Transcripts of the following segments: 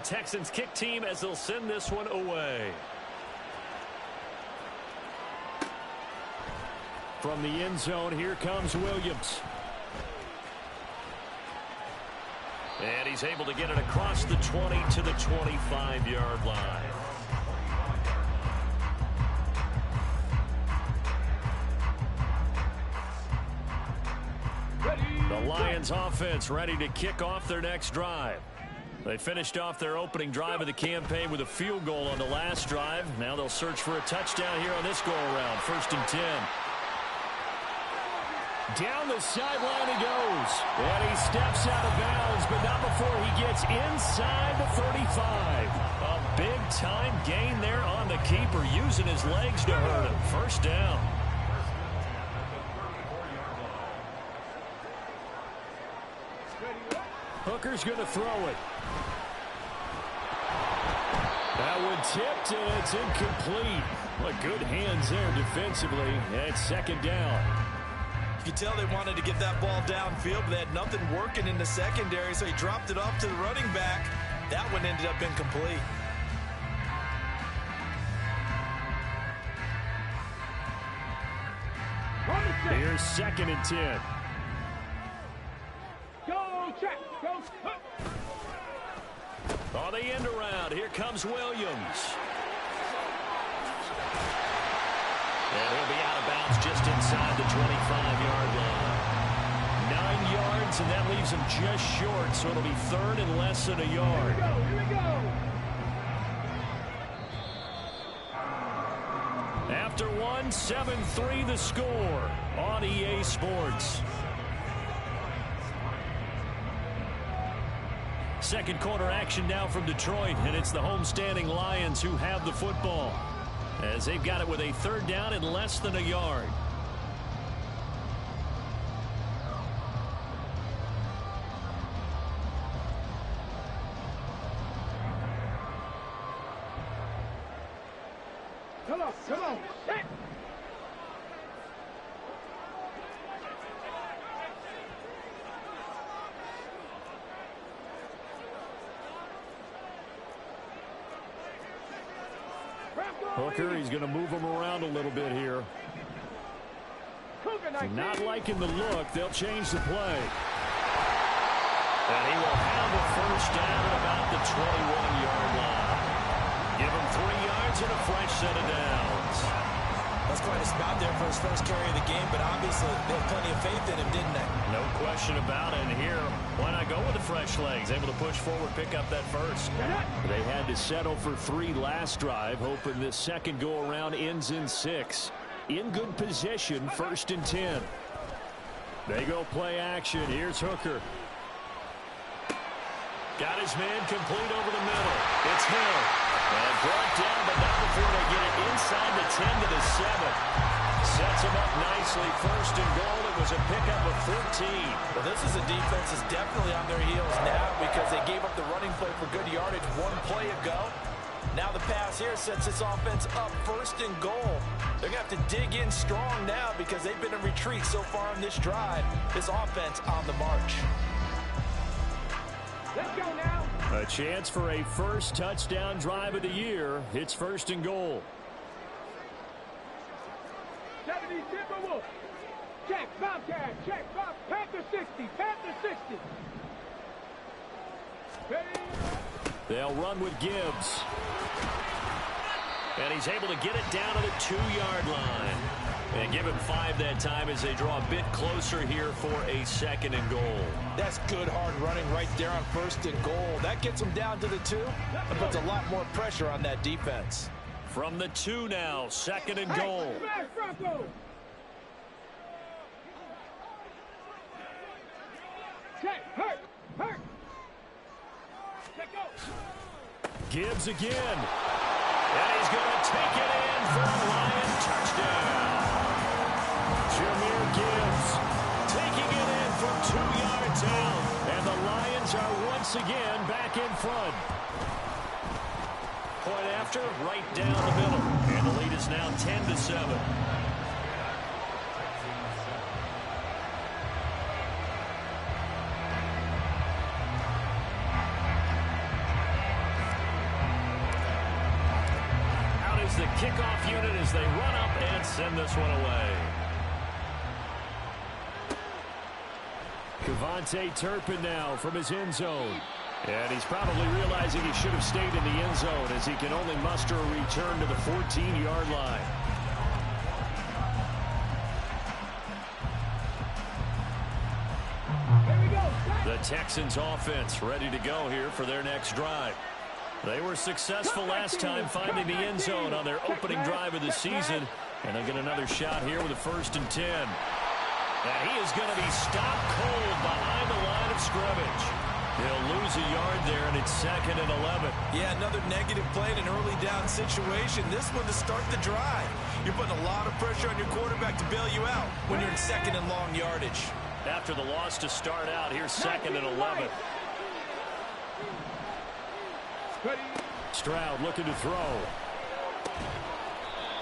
Texans kick team as they'll send this one away. From the end zone, here comes Williams. And he's able to get it across the 20 to the 25-yard line. The Lions offense ready to kick off their next drive. They finished off their opening drive of the campaign with a field goal on the last drive. Now they'll search for a touchdown here on this go-around. 1st and 10. Down the sideline he goes. And he steps out of bounds, but not before he gets inside the 35. A big-time gain there on the keeper, using his legs to hurt him. 1st down. Hooker's going to throw it. That one tipped, and it's incomplete. Well, good hands there defensively. And it's 2nd down. You can tell they wanted to get that ball downfield, but they had nothing working in the secondary, so he dropped it off to the running back. That one ended up incomplete. Here's 2nd and 10. Go, check, go. On the end around, here comes Williams. And he'll be out of bounds just inside the 25-yard line. 9 yards, and that leaves him just short, so it'll be 3rd and less than a yard. Here we go. After one, 7-3 the score on EA Sports. Second quarter action now from Detroit, and it's the homestanding Lions who have the football, as they've got it with a 3rd down and less than a yard. Come on, come on. Hey. Hooker, he's going to move him around a little bit here. Not liking the look. They'll change the play. And he will have a 1st down at about the 21-yard line. Give him 3 yards and a fresh set of downs. That's quite a spot there for his first carry of the game, but obviously they had plenty of faith in him, didn't they? No question about it. And here, why not go with the fresh legs? Able to push forward, pick up that 1st. They had to settle for 3 last drive, hoping this second go-around ends in 6. In good position, 1st and 10. They go play action. Here's Hooker. Got his man complete over the middle. It's Hill. And brought down, but not before they get it inside the 10 to the 7. Sets him up nicely. 1st and goal. It was a pickup of 14. Well, this is a defense that's definitely on their heels now because they gave up the running play for good yardage 1 play ago. Now the pass here sets this offense up 1st and goal. They're going to have to dig in strong now because they've been in retreat so far on this drive. This offense on the march. Let's go now. A chance for a first touchdown drive of the year. It's 1st and goal. 70 Timberwolves. Check, Bobcat. Check, Bob. Panther 60. Panther 60. Ready? They'll run with Gibbs. And he's able to get it down to the 2-yard line. And give him 5 that time as they draw a bit closer here for a 2nd and goal. That's good hard running right there on 1st and goal. That gets them down to the 2 and puts a lot more pressure on that defense. From the 2 now, 2nd and goal. Smash Bronco. Check, hurt. Check, go. Gibbs again. And he's going to take it in for a Lion touchdown. Jahmyr Gibbs taking it in from 2 yards out. And the Lions are once again back in front. Point after, right down the middle. And the lead is now 10-7. the kickoff unit as they run up and send this one away. KaVontae Turpin now from his end zone. And he's probably realizing he should have stayed in the end zone as he can only muster a return to the 14-yard line. The Texans offense ready to go here for their next drive. They were successful last time finding the end zone on their opening drive of the season. And they'll get another shot here with a 1st and 10. And he is going to be stopped cold behind the line of scrimmage. He'll lose a yard there, and it's 2nd and 11. Yeah, another negative play in an early down situation. This one to start the drive. You're putting a lot of pressure on your quarterback to bail you out when you're in 2nd and long yardage. After the loss to start out, here's 2nd and 11. Stroud looking to throw.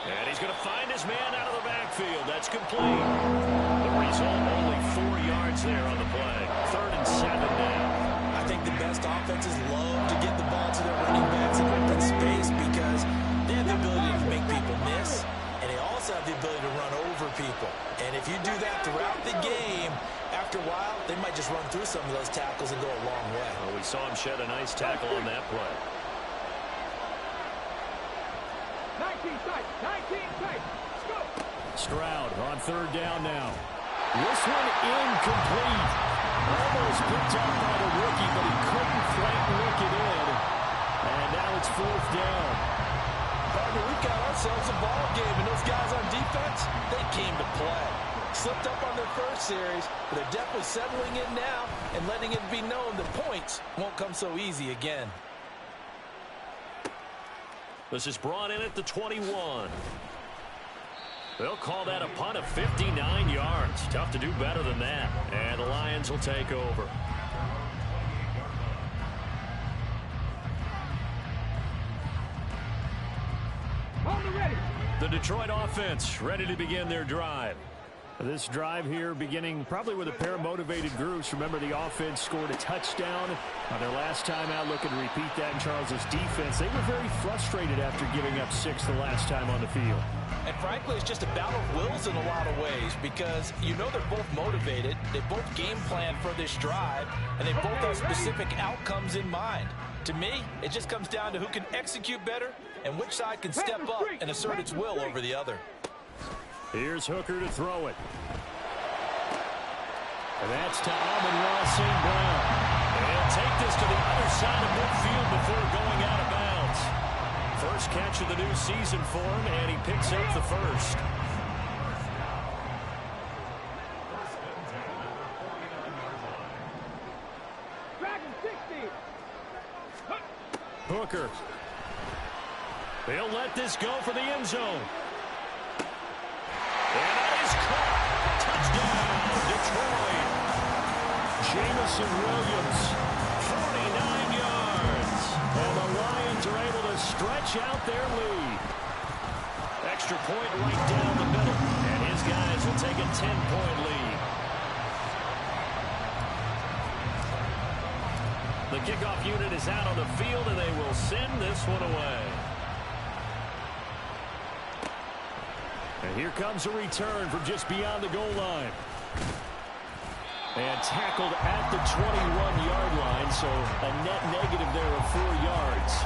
And he's going to find his man out of the backfield. That's complete. The result, only 4 yards there on the play. 3rd and 7 now. I think the best offenses love to get the ball to their running backs in open space because they have the ability to make people miss, and they also have the ability to run over people. And if you do that throughout the game, after a while, they might just run through some of those tackles and go a long way. Well, we saw him shed a nice tackle on that play. 19 tight, 19 tight. Let's go. Stroud on 3rd down now. This one incomplete. Almost picked up by the rookie, but he couldn't flat look it in. And now it's 4th down. Partner, we got ourselves a ball game, and those guys on defense, they came to play. Slipped up on their first series, but they're definitely settling in now and letting it be known that points won't come so easy again. This is brought in at the 21. They'll call that a punt of 59 yards. Tough to do better than that. And the Lions will take over. The Detroit offense ready to begin their drive. This drive here beginning probably with a pair of motivated groups. Remember, the offense scored a touchdown on their last time out. Looking to repeat that in Charles's defense. They were very frustrated after giving up 6 the last time on the field. And frankly, it's just a battle of wills in a lot of ways because you know they're both motivated. They both game plan for this drive, and they both have specific outcomes in mind. To me, it just comes down to who can execute better and which side can step up and assert its will over the other. Here's Hooker to throw it. And that's to Amon-Ra St. Brown. And he'll take this to the other side of midfield before going out of bounds. First catch of the new season for him, and he picks up the first. Hooker. They'll let this go for the end zone. And that is caught. Touchdown, Detroit. Jameson Williams, 49 yards. And the Lions are able to stretch out their lead. Extra point right down the middle. And his guys will take a 10-point lead. The kickoff unit is out on the field, and they will send this one away. And here comes a return from just beyond the goal line. And tackled at the 21-yard line, so a net negative there of 4 yards.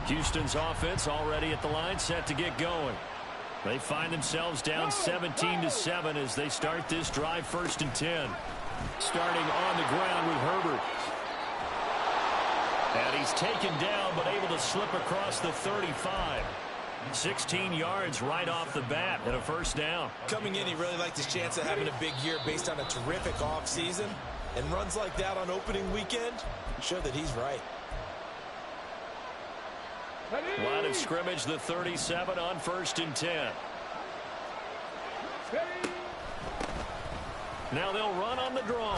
Houston's offense already at the line, set to get going. They find themselves down 17-7 as they start this drive, 1st and 10. Starting on the ground with Herbert. And he's taken down, but able to slip across the 35. 16 yards right off the bat and a 1st down. Coming in, he really liked his chance of having a big year based on a terrific offseason. And runs like that on opening weekend show that he's right. Line of scrimmage, the 37 on 1st and 10. Now they'll run on the draw.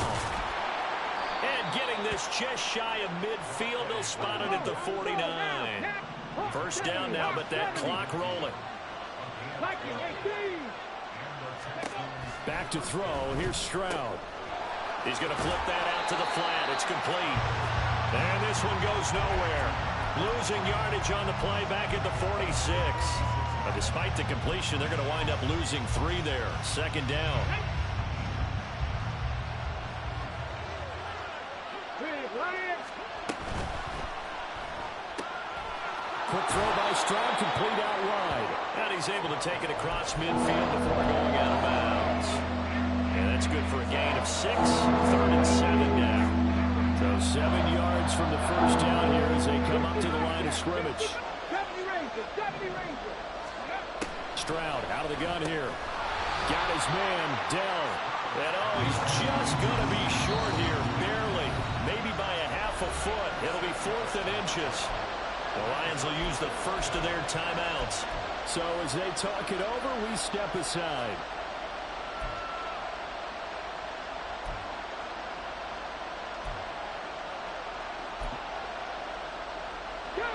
And getting this just shy of midfield, they'll spot it at the 49. 1st down now, but that clock rolling. Back to throw. Here's Stroud. He's going to flip that out to the flat. It's complete. And this one goes nowhere. Losing yardage on the play back at the 46. But despite the completion, they're going to wind up losing 3 there. Second down. Quick throw by Stroud, complete out wide. And he's able to take it across midfield before going out of bounds. And that's good for a gain of 6. 3rd and 7 now. So 7 yards from the first down here as they come up to the line of scrimmage. Stroud out of the gun here. Got his man, Dell. And he's just going to be short here, barely. Maybe by a half a foot. It'll be 4th and inches. The Lions will use the first of their timeouts. So as they talk it over, we step aside.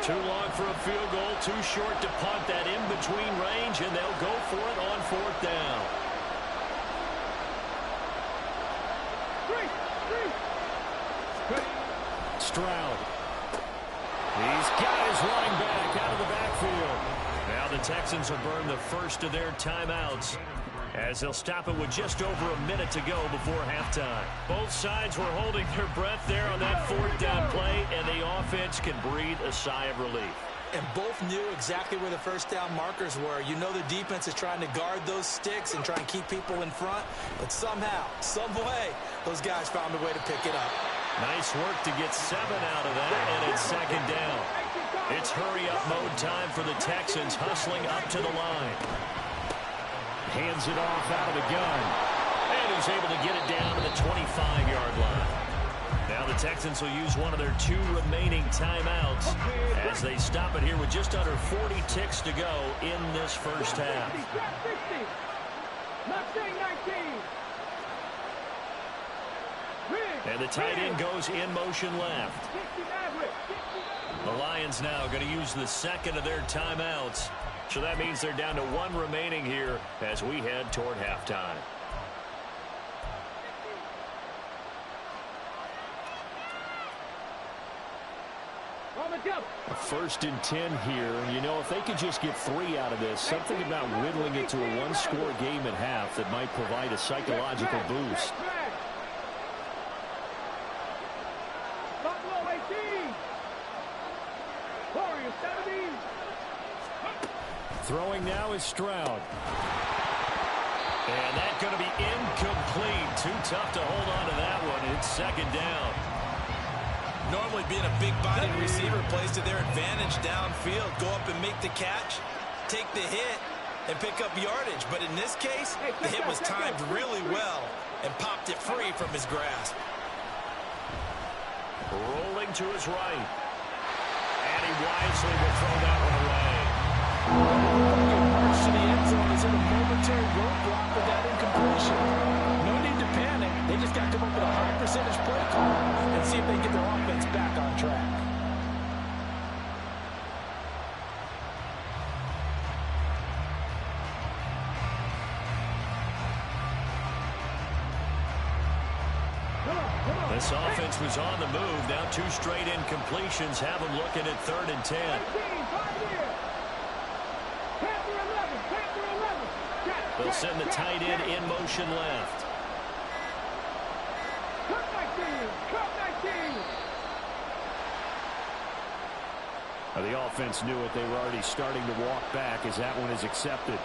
Too long for a field goal, too short to punt that in-between range, and they'll go for it on 4th down. Stroud. He's got his running back out of the backfield. Now the Texans will burn the first of their timeouts as they'll stop it with just over a minute to go before halftime. Both sides were holding their breath there on that 4th down play, and the offense can breathe a sigh of relief. And both knew exactly where the first down markers were. You know the defense is trying to guard those sticks and try and keep people in front, but somehow, some way, those guys found a way to pick it up. Nice work to get 7 out of that, and it's second down. It's hurry-up mode time for the Texans, hustling up to the line. Hands it off out of the gun. And he's able to get it down to the 25-yard line. Now the Texans will use one of their 2 remaining timeouts as they stop it here with just under 40 ticks to go in this first half. And the tight end goes in motion left. The Lions now going to use the second of their timeouts. So that means they're down to 1 remaining here as we head toward halftime. A 1st and 10 here. You know, if they could just get 3 out of this, something about whittling it to a 1-score game at half that might provide a psychological boost. Throwing now is Stroud. And that's going to be incomplete. Too tough to hold on to that one. It's second down. Normally being a big-bodied receiver plays to their advantage downfield. Go up and make the catch, take the hit, and pick up yardage. But in this case, the hit was timed really well and popped it free from his grasp. Rolling to his right. And he wisely will throw that one away. March to the end zone is in a momentary roadblock with that incompletion. No need to panic. They just got to come up with a high percentage play call and see if they can get their offense back on track. This offense was on the move. Now 2 straight incompletions have them looking at 3rd and 10. They'll send the tight end in motion left. Now the offense knew it. They were already starting to walk back as that one is accepted.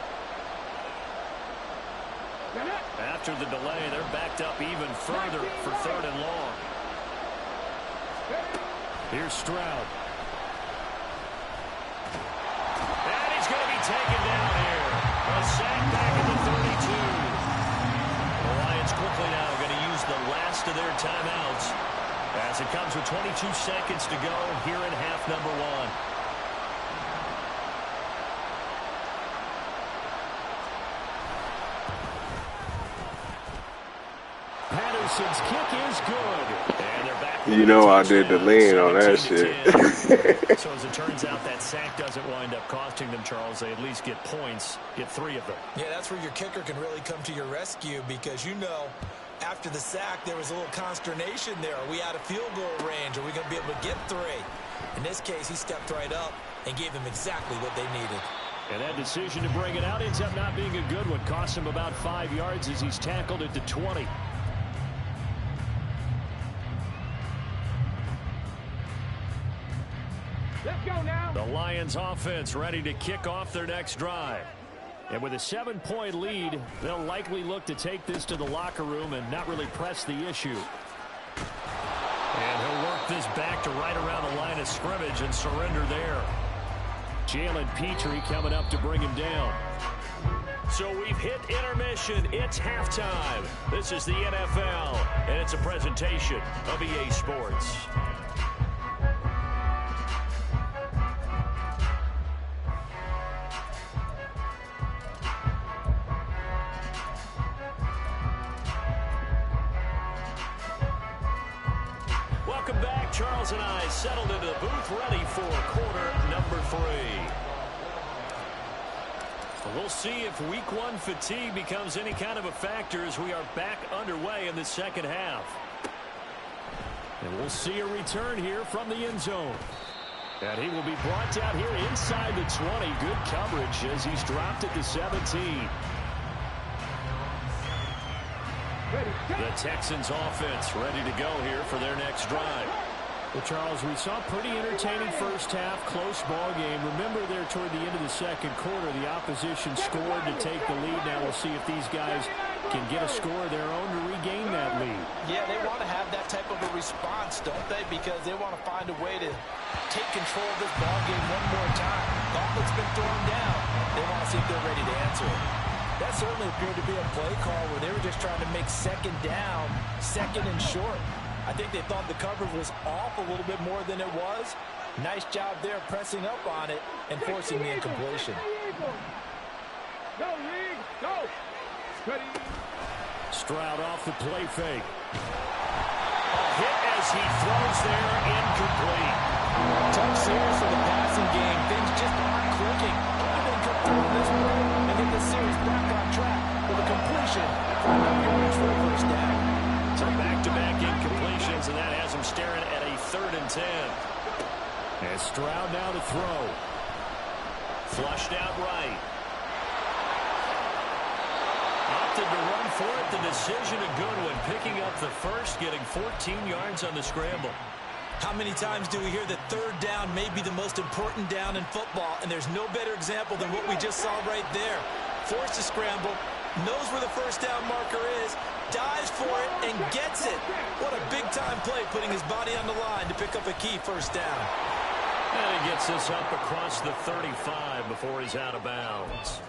After the delay, they're backed up even further for 3rd and long. Here's Stroud. And he's going to be taken down here. A sack back at the 32. The Lions quickly now going to use the last of their timeouts as it comes with 22 seconds to go here in half number 1. Patterson's kick is good. And they're back You know I did the lean on that shit. So as it turns out, that sack doesn't wind up costing them, Charles. They at least get points, get 3 of them. Yeah, that's where your kicker can really come to your rescue because, you know, after the sack, there was a little consternation there. Are we out of field goal range? Are we going to be able to get 3? In this case, he stepped right up and gave them exactly what they needed. And that decision to bring it out ends up not being a good one. Costs him about 5 yards as he's tackled at the 20. Let's go now. The Lions offense ready to kick off their next drive. And with a 7-point lead, they'll likely look to take this to the locker room and not really press the issue. And he'll work this back to right around the line of scrimmage and surrender there. Jalen Petrie coming up to bring him down. So we've hit intermission. It's halftime. This is the NFL, and it's a presentation of EA Sports. Welcome back. Charles and I settled into the booth, ready for quarter number 3. We'll see if week 1 fatigue becomes any kind of a factor as we are back underway in the second half. And we'll see a return here from the end zone. And he will be brought down here inside the 20. Good coverage as he's dropped at the 17. The Texans offense ready to go here for their next drive. Well, Charles, we saw a pretty entertaining first half, close ball game. Remember there toward the end of the second quarter, the opposition scored to take the lead. Now we'll see if these guys can get a score of their own to regain that lead. Yeah, they want to have that type of a response, don't they? Because they want to find a way to take control of this ball game one more time. Gauntlet's been thrown down. They want to see if they're ready to answer it. That certainly appeared to be a play call where they were just trying to make second down, second and short. I think they thought the coverage was off a little bit more than it was. Nice job there pressing up on it and forcing the incompletion. Go, League, go. Ready. Stroud off the play fake. A hit as he throws there, incomplete. Tough series for the passing game. Things just aren't clicking. Everything come through in this play and get the series back on track with a completion for enough yards for a first down. So back-to-back incompletions, and that has him staring at a 3rd and 10. And Stroud now to throw. Flushed out right. Opted to run for it. The decision a good one. Picking up the first, getting 14 yards on the scramble. How many times do we hear that third down may be the most important down in football, and there's no better example than what we just saw right there. Forced to scramble, knows where the first down marker is, dives for it, and gets it. What a big-time play, putting his body on the line to pick up a key first down. And he gets this up across the 35 before he's out of bounds.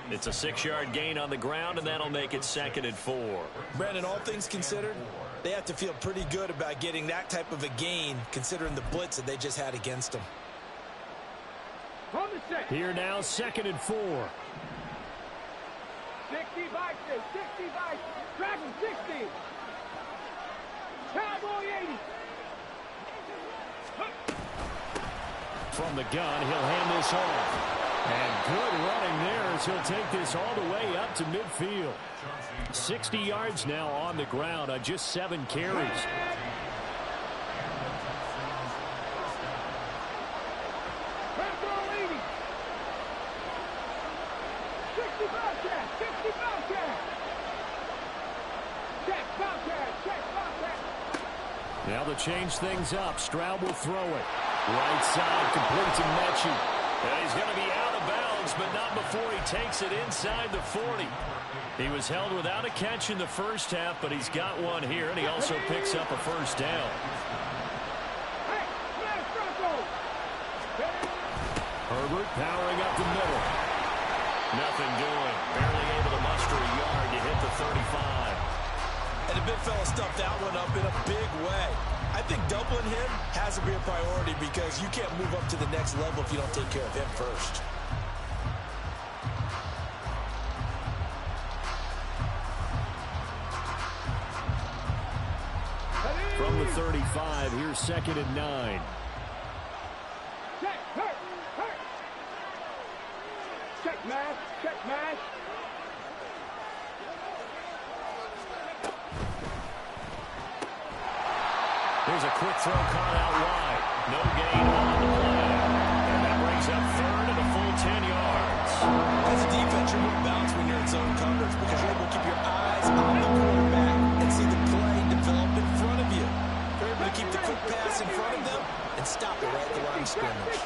It's a 6-yard gain on the ground, and that'll make it 2nd and 4. Brandon, all things considered, they have to feel pretty good about getting that type of a gain, considering the blitz that they just had against them. Here now, 2nd and 4. 60 Vikings, 60 Vikings, Dragon 60. Cowboy 80. From the gun, he'll hand this off. And good running there as he'll take this all the way up to midfield. 60 yards now on the ground on just 7 carries. Now to change things up, Stroud will throw it. Right side, complete to Mechie. And he's going to be out of bounds, but not before he takes it inside the 40. He was held without a catch in the first half, but he's got one here, and he also picks up a first down. Herbert powering up the middle. Nothing doing. Barely able to muster a yard to hit the 35. And the big fella stuffed that one up in a big way. I think doubling him has to be a priority because you can't move up to the next level if you don't take care of him first. From the 35, here's 2nd and 9. Check, hurt, hurt. Check, mash, check, mash. Here's a quick throw caught out wide. No gain on the play. And that brings up 3rd and a full 10 yards. As a defense, you're more balanced when you're in zone coverage because you're able to keep your eyes on the quarterback and see the play develop in front of you. You're able to keep the quick pass in front of them and stop it right at the line of scrimmage.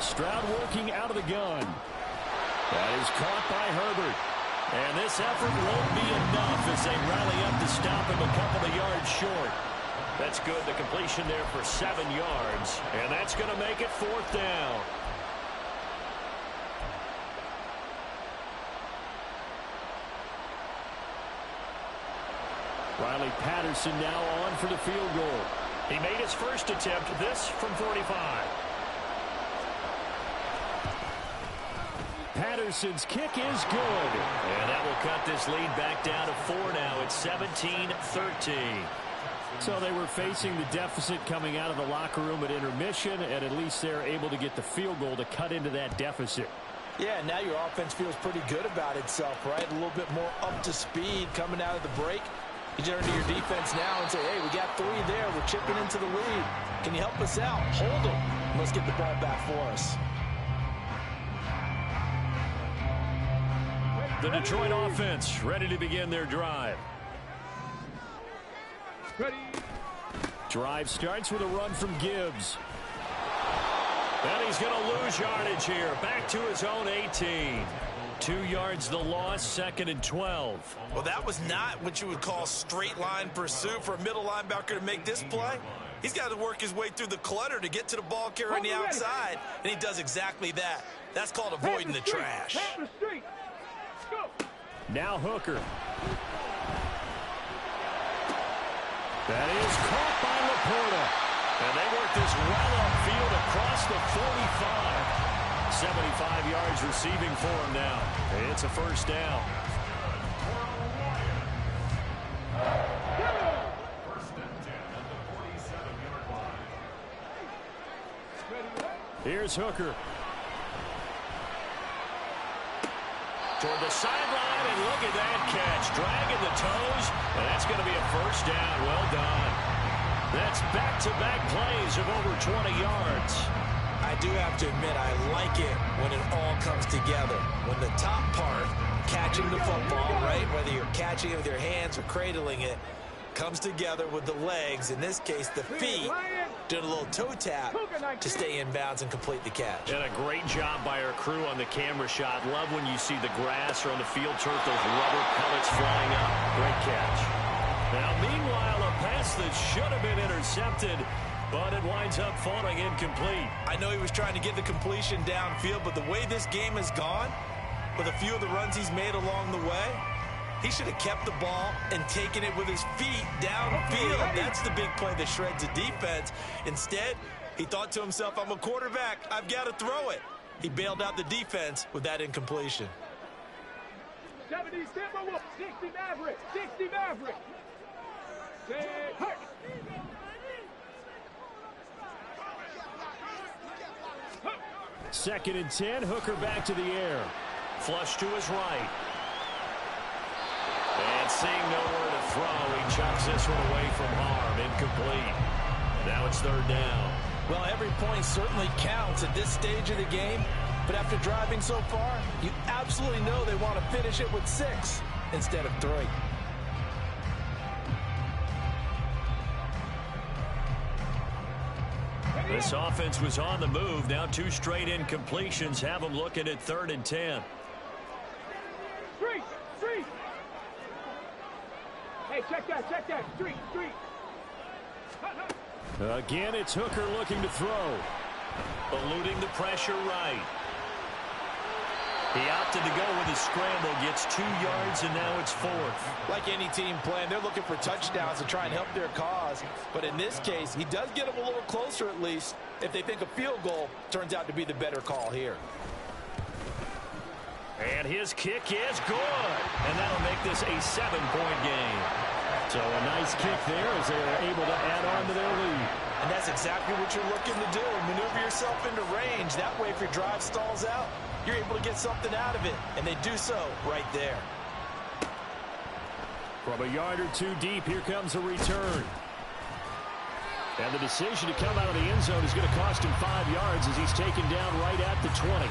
Stroud working out of the gun. That is caught by Herbert. And this effort won't be enough as they rally up to stop him a couple of yards short. That's good. The completion there for 7 yards. And that's going to make it 4th down. Riley Patterson now on for the field goal. He made his first attempt, this from 45. Patterson's kick is good. And that will cut this lead back down to 4 now. It's 17-13. So they were facing the deficit coming out of the locker room at intermission, and at least they're able to get the field goal to cut into that deficit. Yeah, now your offense feels pretty good about itself, right? A little bit more up to speed coming out of the break. You turn to your defense now and say, hey, we got 3 there. We're chipping into the lead. Can you help us out? Hold them. Let's get the ball back for us. The Detroit offense ready to begin their drive. Ready. Drive starts with a run from Gibbs. And he's going to lose yardage here. Back to his own 18. 2 yards the loss, 2nd and 12. Well, that was not what you would call straight line pursuit for a middle linebacker to make this play. He's got to work his way through the clutter to get to the ball carrier on the outside, and he does exactly that. That's called avoiding the trash. Now Hooker. That is caught by Laporta. And they work this well upfield across the 45. 75 yards receiving for him now. It's a 1st down. Here's Hooker. Toward the sideline, and look at that catch. Dragging the toes, and that's going to be a 1st down. Well done. That's back-to-back plays of over 20 yards. I do have to admit, I like it when it all comes together. When the top part, catching the football, right, whether you're catching it with your hands or cradling it, comes together with the legs, in this case the feet, doing a little toe tap to stay in bounds and complete the catch. And a great job by our crew on the camera shot. Love when you see the grass or on the field turf, those rubber pellets flying up. Great catch. Now, meanwhile, a pass that should have been intercepted, but it winds up falling incomplete. I know he was trying to get the completion downfield, but the way this game has gone, with a few of the runs he's made along the way, he should have kept the ball and taken it with his feet downfield. That's the big play that shreds the defense. Instead, he thought to himself, I'm a quarterback. I've got to throw it. He bailed out the defense with that incompletion. 70 Timberwolves, 60 Maverick, 60 Maverick. Hurt. 2nd and 10, Hooker back to the air. Flush to his right. And seeing nowhere to throw, he chucks this one away from harm. Incomplete. Now it's 3rd down. Well, every point certainly counts at this stage of the game. But after driving so far, you absolutely know they want to finish it with 6 instead of 3. This offense was on the move. Now 2 straight incompletions have them looking at 3rd and 10. Street. Hey, check that. Street. Again, it's Hooker looking to throw. Eluding the pressure right. He opted to go with a scramble, gets 2 yards, and now it's 4th. Like any team playing, they're looking for touchdowns to try and help their cause. But in this case, he does get them a little closer at least if they think a field goal turns out to be the better call here. And his kick is good. And that'll make this a 7-point game. So a nice kick there as they're able to add on to their lead. And that's exactly what you're looking to do. Maneuver yourself into range. That way, if your drive stalls out, you're able to get something out of it. And they do so right there. From a yard or two deep, here comes a return. And the decision to come out of the end zone is going to cost him 5 yards as he's taken down right at the 20.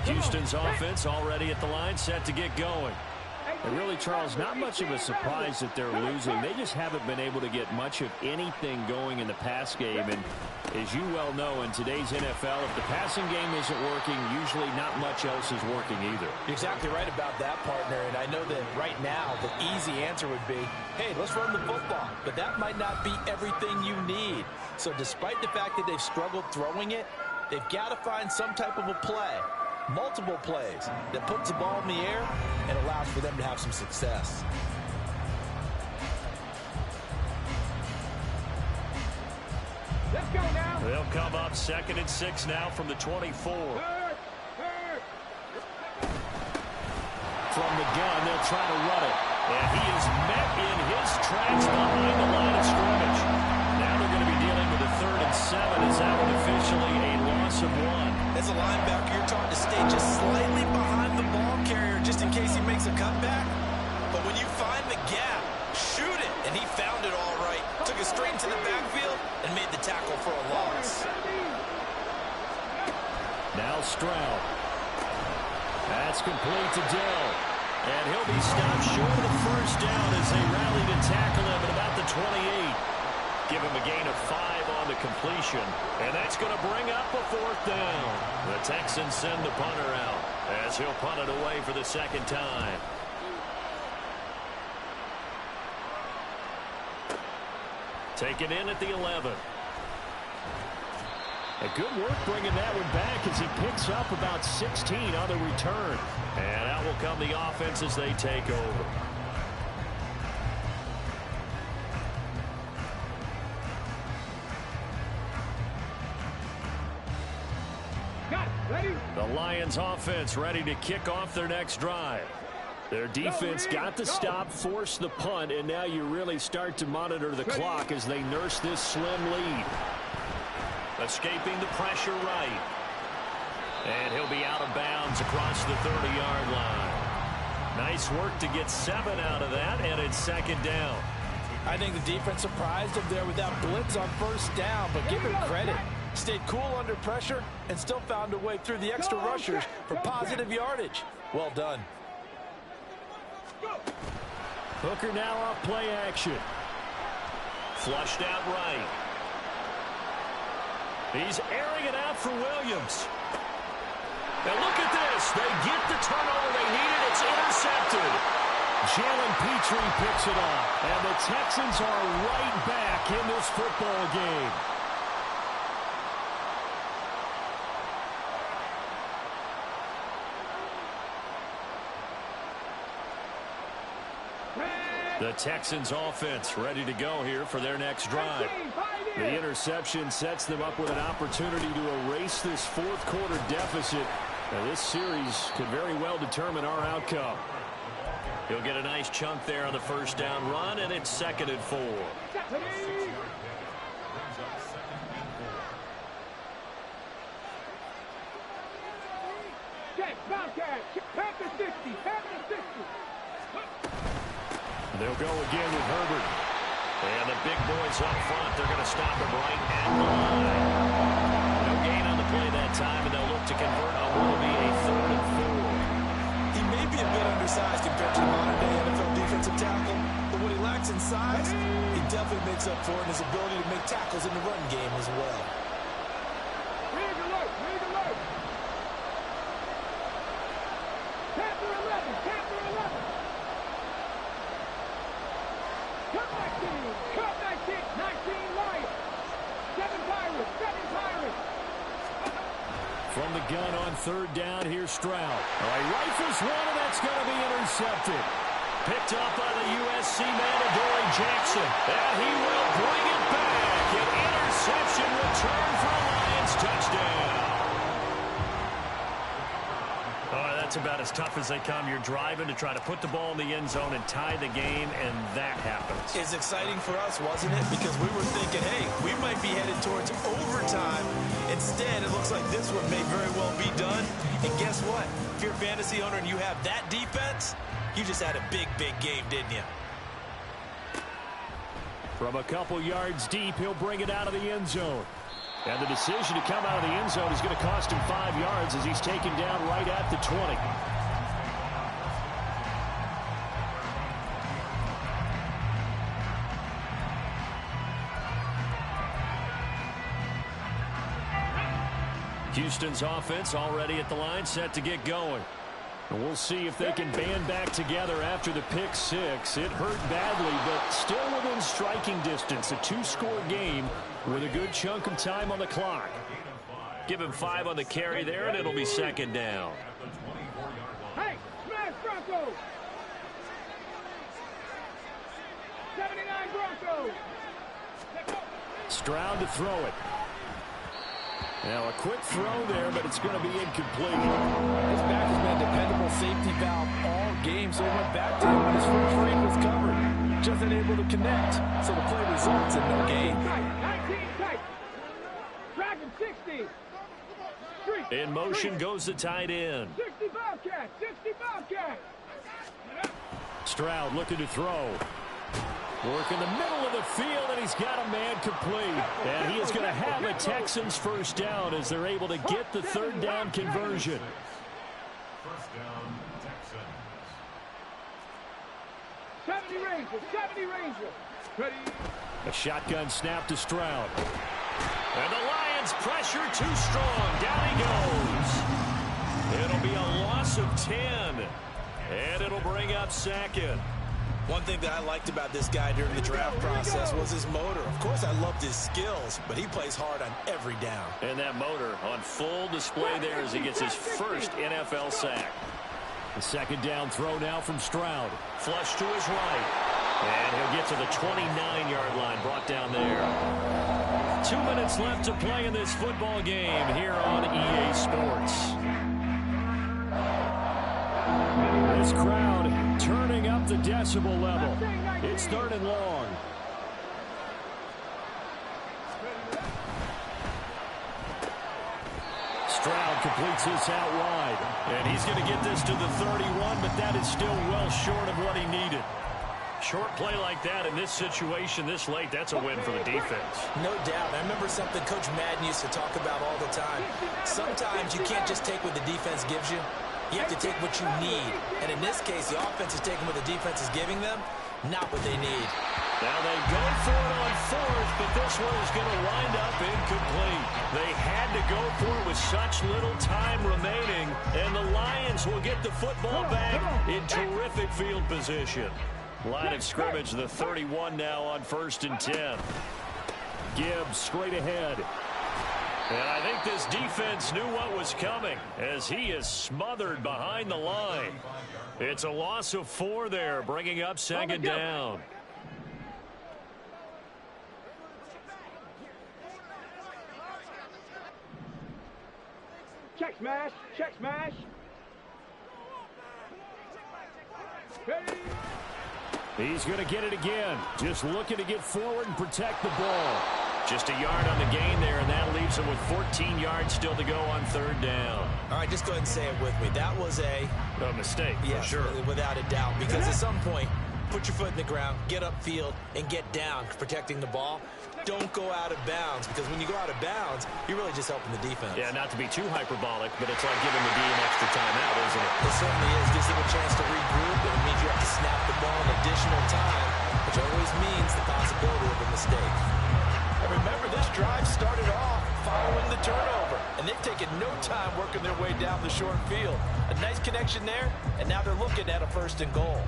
Houston's offense already at the line, set to get going. And really, Charles, not much of a surprise that they're losing. They just haven't been able to get much of anything going in the pass game. And as you well know, in today's NFL, if the passing game isn't working, usually not much else is working either. You're exactly right about that, partner. And I know that right now the easy answer would be, hey, let's run the football. But that might not be everything you need. So despite the fact that they've struggled throwing it, they've got to find some type of a play. Multiple plays that puts the ball in the air and allows for them to have some success. Let's go now. They'll come up 2nd and 6 now from the 24. From the gun, they'll try to run it. And he is met in his tracks behind the line of scrimmage. Now they're going to be dealing with a 3rd and 7 as that one officially a loss of 1. As a linebacker, you're taught to stay just slightly behind the ball carrier just in case he makes a cutback. But when you find the gap, shoot it. And he found it all right. Took it straight into the backfield and made the tackle for a loss. Now Stroud. That's complete to Dell. And he'll be stopped short of the first down as they rally to tackle him at about the 28. Give him a gain of 5 on the completion. And that's going to bring up a 4th down. The Texans send the punter out as he'll punt it away for the 2nd time. Taken in at the 11. A good work bringing that one back as he picks up about 16 on the return. And out will come the offense as they take over. The Lions offense ready to kick off their next drive. Their defense got the stop, forced the punt, and now you really start to monitor the clock as they nurse this slim lead. Escaping the pressure right. And he'll be out of bounds across the 30-yard line. Nice work to get 7 out of that, and it's 2nd down. I think the defense surprised him there with that blitz on 1st down, but give him credit. Stayed cool under pressure and still found a way through the extra rushers for positive yardage. Well done. Hooker now off play action. Flushed out right. He's airing it out for Williams. And look at this. They get the turnover they needed. It's intercepted. Jalen Petrie picks it up. And the Texans are right back in this football game. The Texans offense ready to go here for their next drive. The interception sets them up with an opportunity to erase this 4th quarter deficit. Now this series could very well determine our outcome. He'll get a nice chunk there on the 1st down run, and it's 2nd and 4. Check, Bobcat, Panther 60, Panther 60. They'll go again with Herbert. And the big boys up front, they're going to stop him right at the line. No gain on the play that time, and they'll look to convert on what will be a 3rd and 4. He may be a bit undersized compared to the modern-day NFL defensive tackle, but what he lacks in size, he definitely makes up for in his ability to make tackles in the run game as well. Rig alert, rig alert. Panther 11, Panther 11. Cut 19, cut 19, 19 Lions. 7 Pirates, 7 Pirates. From the gun on 3rd down, here's Stroud. All right, rifles one, and that's going to be intercepted. Picked up by the USC man, Adoree Jackson. And he will bring it back. An interception return for a Lions touchdown. That's about as tough as they come. You're driving to try to put the ball in the end zone and tie the game, and that happens. It's exciting for us, wasn't it? Because we were thinking, hey, we might be headed towards overtime. Instead, it looks like this one may very well be done. And guess what? If you're a fantasy owner and you have that defense, you just had a big, big game, didn't you? From a couple yards deep, he'll bring it out of the end zone. And the decision to come out of the end zone is going to cost him 5 yards as he's taken down right at the 20. Houston's offense already at the line, set to get going. And we'll see if they can band back together after the pick six. It hurt badly, but still within striking distance. A 2-score game with a good chunk of time on the clock. Give him 5 on the carry there, and it'll be second down. Hey, smash Broncos! 79 Broncos! Stroud to throw it. Now a quick throw there, but it's going to be incomplete. His back has been a dependable safety valve all game, so he went back to him when his first read was covered. Just unable to connect, so the play results in no gain. 19 tight. Dragon 60. Street. In motion goes the tight end. 60 Bobcat. 60 Bobcat. Stroud looking to throw. Work in the middle of the field, and he's got a man complete. And he is going to have a Texans first down as they're able to get the third down conversion. First down, Texans. 70 Rangers. 70 Rangers. Ready. A shotgun snap to Stroud. And the Lions pressure too strong. Down he goes. It'll be a loss of 10. And it'll bring up second. One thing that I liked about this guy during the draft process was his motor. Of course, I loved his skills, but he plays hard on every down. And that motor on full display there as he gets his first NFL sack. The second down throw now from Stroud. Flush to his right. And he'll get to the 29-yard line, brought down there. 2 minutes left to play in this football game here on EA Sports. This crowd turning up the decibel level. It's third and long. Stroud completes this out wide. And he's going to get this to the 31, but that is still well short of what he needed. Short play like that in this situation this late, that's a win for the defense. No doubt. I remember something Coach Madden used to talk about all the time. Sometimes you can't just take what the defense gives you. You have to take what you need. And in this case, the offense is taking what the defense is giving them, not what they need. Now they go for it on fourth, but this one is going to wind up incomplete. They had to go for it with such little time remaining, and the Lions will get the football back in terrific field position. Line of scrimmage, the 31 now on 1st and 10. Gibbs straight ahead. And I think this defense knew what was coming as he is smothered behind the line. It's a loss of 4 there, bringing up second down. Check smash. Check smash. Ready. He's going to get it again. Just looking to get forward and protect the ball. Just a yard on the gain there, and that leaves him with 14 yards still to go on third down. All right, just go ahead and say it with me. That was a mistake, yes, for sure. Without a doubt, because at some point, put your foot in the ground, get upfield, and get down, protecting the ball. Don't go out of bounds, because when you go out of bounds, you're really just helping the defense. Yeah, not to be too hyperbolic, but it's like giving the D an extra timeout, isn't it? It certainly is. Gives them a chance to regroup, and it means you have to snap the ball an additional time, which always means the possibility of a mistake. And remember, this drive started off following the turnover, and they've taken no time working their way down the short field. A nice connection there, and now they're looking at a 1st and goal.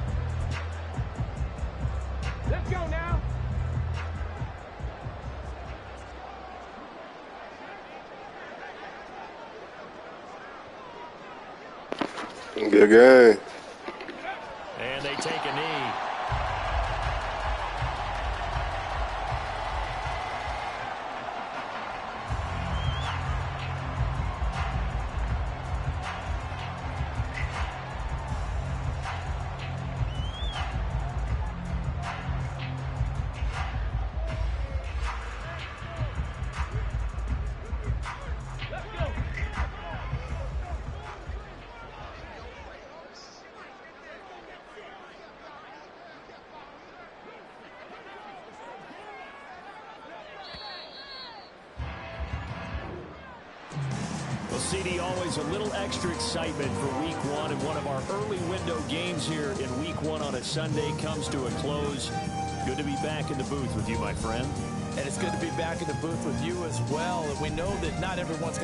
Let's go now. Good game. And they take a knee. CD, always a little extra excitement for Week 1, and one of our early window games here in Week 1 on a Sunday comes to a close. Good to be back in the booth with you, my friend. And it's good to be back in the booth with you as well. And we know that not everyone's